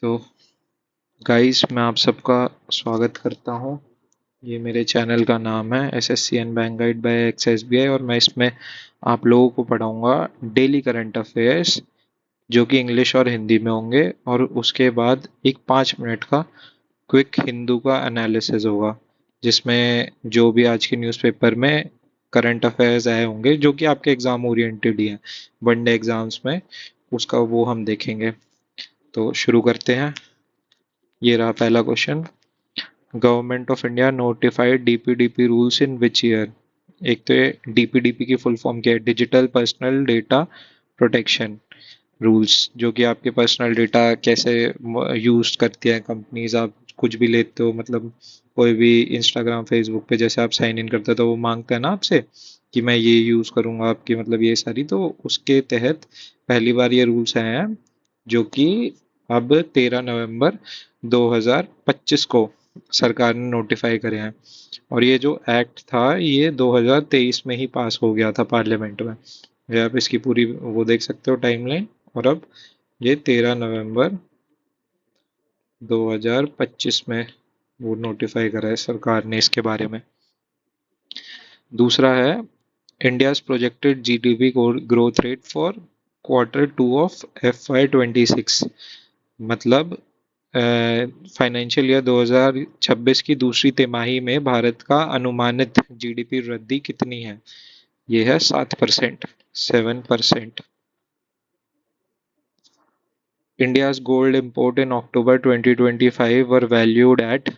तो गाइस, मैं आप सबका स्वागत करता हूँ। ये मेरे चैनल का नाम है SSC and bank guide by XSBI और मैं इसमें आप लोगों को पढ़ाऊँगा डेली करंट अफेयर्स, जो कि इंग्लिश और हिंदी में होंगे। और उसके बाद एक 5 मिनट का क्विक हिंदू का एनालिसिस होगा, जिसमें जो भी आज के न्यूज़पेपर में करंट अफेयर्स आए होंगे जो कि आपके एग्जाम ओरिएंटेड ही हैं, वनडे एग्जाम्स में, उसका वो हम देखेंगे। तो शुरू करते हैं। ये रहा पहला question. Government of India notified DPDP rules in which year. एक तो ये डीपीडीपी की फुल फॉर्म क्या है? Digital personal data protection rules, जो कि आपके पर्सनल डेटा कैसे यूज करती है कंपनीज। आप कुछ भी लेते हो, मतलब कोई भी इंस्टाग्राम फेसबुक पे जैसे आप साइन इन करते हो तो वो मांगता है ना आपसे कि मैं ये यूज करूंगा आपकी, मतलब ये सारी, तो उसके तहत पहली बार ये रूल्स आए हैं, जो कि अब 13 नवंबर 2025 को सरकार ने नोटिफाई करे हैं। और ये जो एक्ट था ये 2023 में ही पास हो गया था पार्लियामेंट में। ये आप इसकी पूरी वो देख सकते हो टाइमलाइन। और अब ये 13 नवंबर 2025 में वो नोटिफाई करा है सरकार ने इसके बारे में। दूसरा है India's projected GDP growth rate for Q2 of FY26। मतलब फाइनेंशियल ईयर 2026 की दूसरी तिमाही में भारत का अनुमानित जीडीपी वृद्धि कितनी है? ये है 7%, 7%। India's gold import in October 2025 were valued at,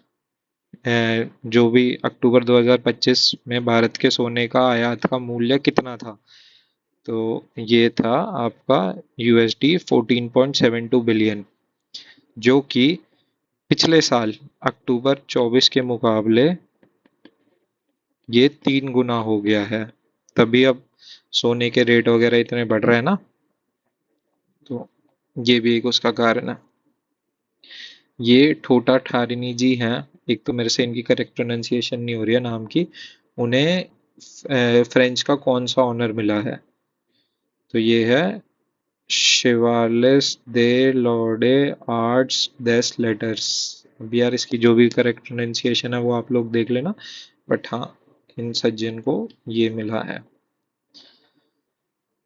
जो भी अक्टूबर 2025 में भारत के सोने का आयात का मूल्य कितना था? तो ये था आपका USD 14.72 बिलियन, जो कि पिछले साल अक्टूबर 24 के मुकाबले ये 3 गुना हो गया है। तभी अब सोने के रेट वगैरह इतने बढ़ रहे हैं ना, तो ये भी एक उसका कारण है। ये ठोटा ठारिनी जी हैं। एक तो मेरे से इनकी करेक्ट प्रोनाउंसिएशन नहीं हो रही है नाम की। उन्हें फ्रेंच का कौन सा ऑनर मिला है? तो ये है शिवालिस दे लॉर्डे आर्ट्स डेस लेटर्स। अब यार इसकी जो भी करेक्ट प्रोनाउंसिएशन है वो आप लोग देख लेना, बट हाँ, इन सज्जन को ये मिला है।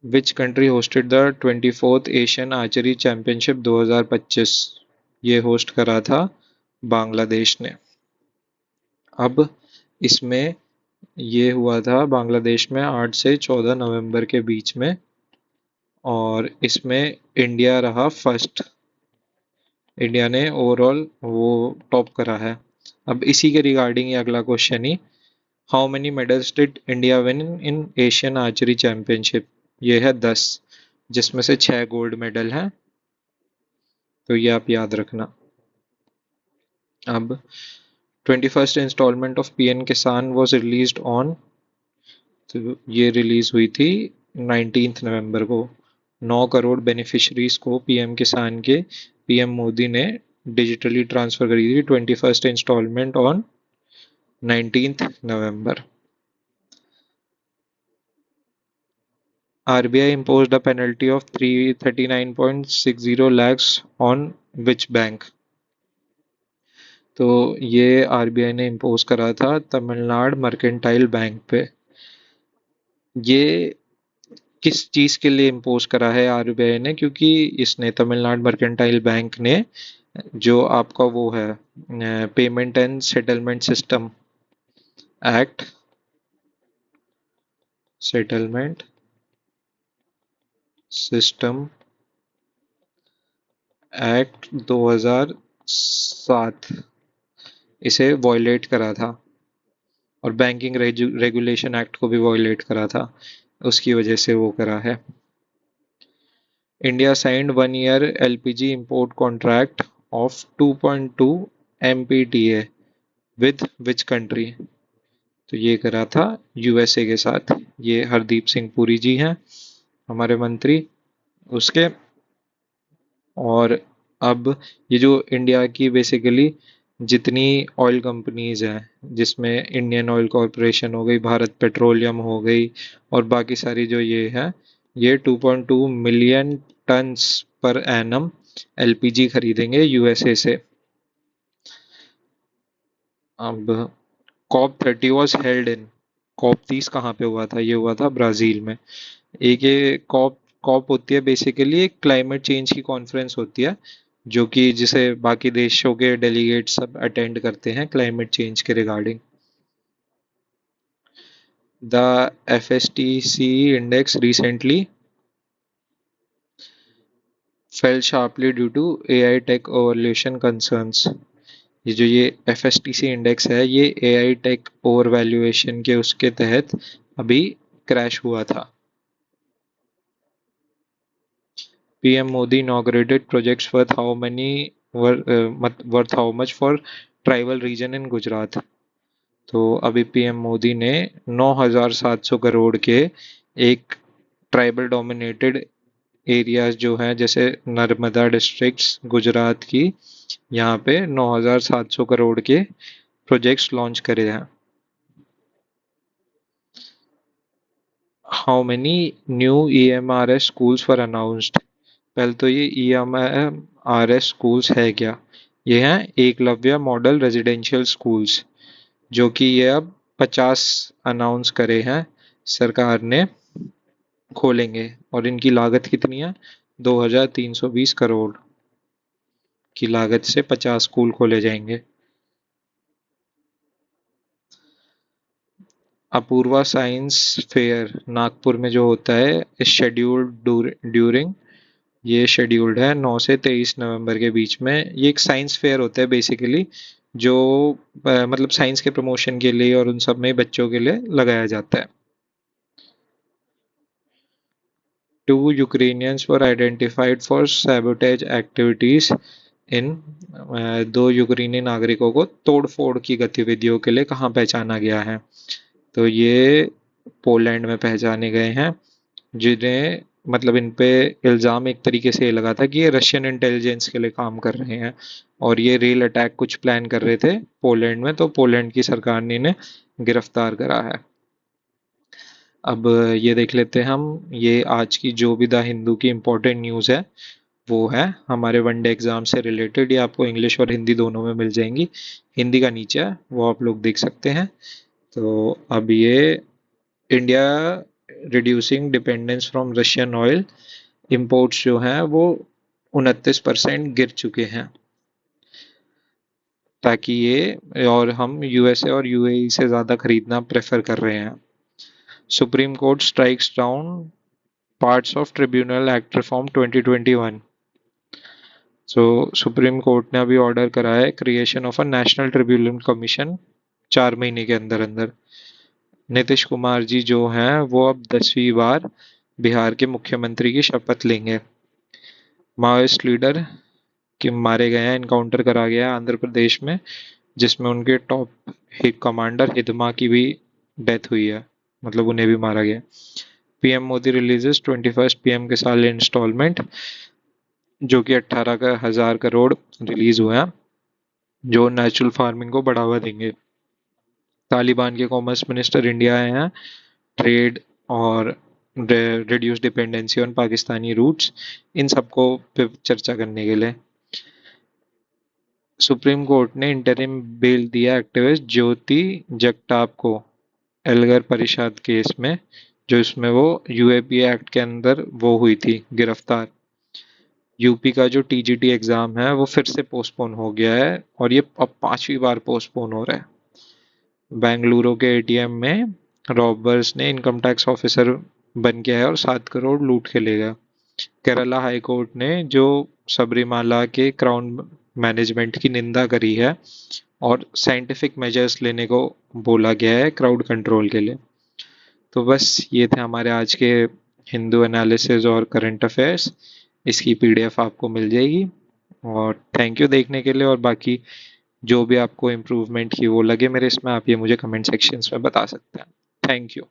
Which country hosted the 24th Asian archery championship 2025? ये होस्ट करा था बांग्लादेश ने। अब इसमें ये हुआ था बांग्लादेश में 8 से 14 नवंबर के बीच में, और इसमें इंडिया रहा फर्स्ट। इंडिया ने ओवरऑल वो टॉप करा है। अब इसी के रिगार्डिंग ये अगला question he, how many medals did India win in Asian archery championship? ये है 10, जिसमें से 6 गोल्ड मेडल हैं। तो ये आप याद रखना। अब 21st इंस्टॉलमेंट ऑफ पीएम किसान वॉज रिलीज्ड ऑन, तो ये रिलीज हुई थी 19 नवंबर को। 9 करोड़ बेनिफिशरीज को पीएम किसान के पीएम मोदी ने डिजिटली ट्रांसफर करी थी 21st installment on 19 November. RBI imposed a penalty of 339.60 lakhs on which bank? तो ये आरबीआई ने इम्पोज करा था तमिलनाडु मर्केंटाइल बैंक पे। ये किस चीज के लिए इम्पोज करा है आरबीआई ने? क्योंकि इसने, तमिलनाडु मर्केंटाइल बैंक ने, जो आपका वो है payment and settlement system act, settlement system act 2007, इसे वॉयलेट करा था, और बैंकिंग रेगुलेशन एक्ट को भी वॉयलेट करा था, उसकी वजह से वो करा है। India signed 1 year LPG import contract of 2.2 MPTA with which country? तो ये करा था यूएसए के साथ। ये हरदीप सिंह पुरी जी हैं हमारे मंत्री उसके। और अब ये जो इंडिया की बेसिकली जितनी ऑयल कंपनीज हैं, जिसमें इंडियन ऑयल कॉरपोरेशन हो गई, भारत पेट्रोलियम हो गई, और बाकी सारी जो ये है, ये 2.2 million turns per annum LPG खरीदेंगे यूएसए से। अब COP30 was held in, COP30 कहाँ पे हुआ था? ये हुआ था ब्राजील में। एक ये कॉप कॉप होती है बेसिकली एक क्लाइमेट चेंज की कॉन्फ्रेंस होती है, जो कि जिसे बाकी देशों के डेलीगेट सब अटेंड करते हैं क्लाइमेट चेंज के regarding. The FSTC index recently fell sharply due to AI tech overvaluation concerns। ये FSTC इंडेक्स है, ये AI टेक ओवर वैल्यूएशन के उसके तहत अभी क्रैश हुआ था। PM Modi inaugurated projects worth how many worth how much for tribal region in Gujarat. तो अभी PM मोदी ने 9,700 करोड़ के एक ट्राइबल डोमिनेटेड एरियाज जो हैं जैसे नर्मदा डिस्ट्रिक्ट्स गुजरात की, यहाँ पे 9,700 करोड़ के प्रोजेक्ट्स लॉन्च करे हैं। How many new EMRS schools were announced. पहले तो ये EMRS स्कूल्स है क्या? ये हैं एकलव्य मॉडल रेजिडेंशियल स्कूल्स, जो कि ये अब 50 अनाउंस करे हैं सरकार ने खोलेंगे। और इनकी लागत कितनी है? 2,320 करोड़ की लागत से 50 स्कूल खोले जाएंगे। अपूर्वा साइंस फेयर नागपुर में जो होता है शेड्यूल्ड ड्यूरिंग, ये शेड्यूल्ड है 9 से 23 नवंबर के बीच में। ये एक साइंस फेयर होता है बेसिकली, जो मतलब साइंस के प्रमोशन के लिए और उन सब में बच्चों के लिए लगाया जाता है। 2 Ukrainians were identified for sabotage activities इन 2 यूक्रेनी नागरिकों को तोड़फोड़ की गतिविधियों के लिए कहाँ पहचाना गया है? तो ये पोलैंड में पहचाने गए हैं, जिन्हें मतलब इन पे इल्ज़ाम एक तरीके से ये लगा था कि ये रशियन इंटेलिजेंस के लिए काम कर रहे हैं और ये रेल अटैक कुछ प्लान कर रहे थे पोलैंड में, तो पोलैंड की सरकार ने इन्हें गिरफ्तार करा है। अब ये देख लेते हैं हम, ये आज की जो भी द हिंदू की इम्पोर्टेंट न्यूज़ है वो है हमारे वनडे एग्जाम से रिलेटेड। ये आपको इंग्लिश और हिंदी दोनों में मिल जाएंगी। हिंदी का नीचे है वो आप लोग देख सकते हैं। तो अब ये India reducing dependence from Russian oil, imports जो हैं वो 29% गिर चुके हैं, ताकि ये और हम यूएसए और यूएई से ज़्यादा खरीदना प्रेफर कर रहे हैं। Supreme court strikes down parts of tribunal act reform 2021। So supreme court ने अभी ऑर्डर करा है creation of a national tribunal commission 4 महीने के अंदर अंदर। नीतीश कुमार जी जो हैं वो अब 10वीं बार बिहार के मुख्यमंत्री की शपथ लेंगे। माओइस्ट लीडर के मारे गए हैं, इनकाउंटर करा गया आंध्र प्रदेश में, जिसमें उनके टॉप कमांडर हिदमा की भी डेथ हुई है, मतलब उन्हें भी मारा गया। PM Modi releases 21st PM किसान इंस्टॉलमेंट, जो कि 18,000 करोड़ रिलीज हुए हैं, जो नेचुरल फार्मिंग को बढ़ावा देंगे। तालिबान के कॉमर्स मिनिस्टर इंडिया आए हैं ट्रेड और reduce dependency on Pakistani routes, इन सबको पे चर्चा करने के लिए। सुप्रीम कोर्ट ने इंटरिम बेल दिया एक्टिविस्ट ज्योति जगताप को एल्गर परिषद केस में, जो इसमें वो यूएपीए एक्ट के अंदर वो हुई थी गिरफ्तार। यूपी का जो टीजीटी एग्जाम है वो फिर से पोस्टपोन हो गया है और ये अब 5वीं बार पोस्टपोन हो रहा है। बेंगलुरु के एटीएम में रॉबर्स ने इनकम टैक्स ऑफिसर बन के आया और 7 करोड़ लूट के ले गया। केरला हाई कोर्ट ने जो सबरीमाला के क्राउन मैनेजमेंट की निंदा करी है और साइंटिफिक मेजर्स लेने को बोला गया है क्राउड कंट्रोल के लिए। तो बस ये थे हमारे आज के हिंदू एनालिसिस और करंट अफेयर्स। इसकी PDF आपको मिल जाएगी। और थैंक यू देखने के लिए, और बाकी जो भी आपको इम्प्रूवमेंट की वो लगे मेरे इसमें, आप ये मुझे कमेंट सेक्शंस में बता सकते हैं। Thank you.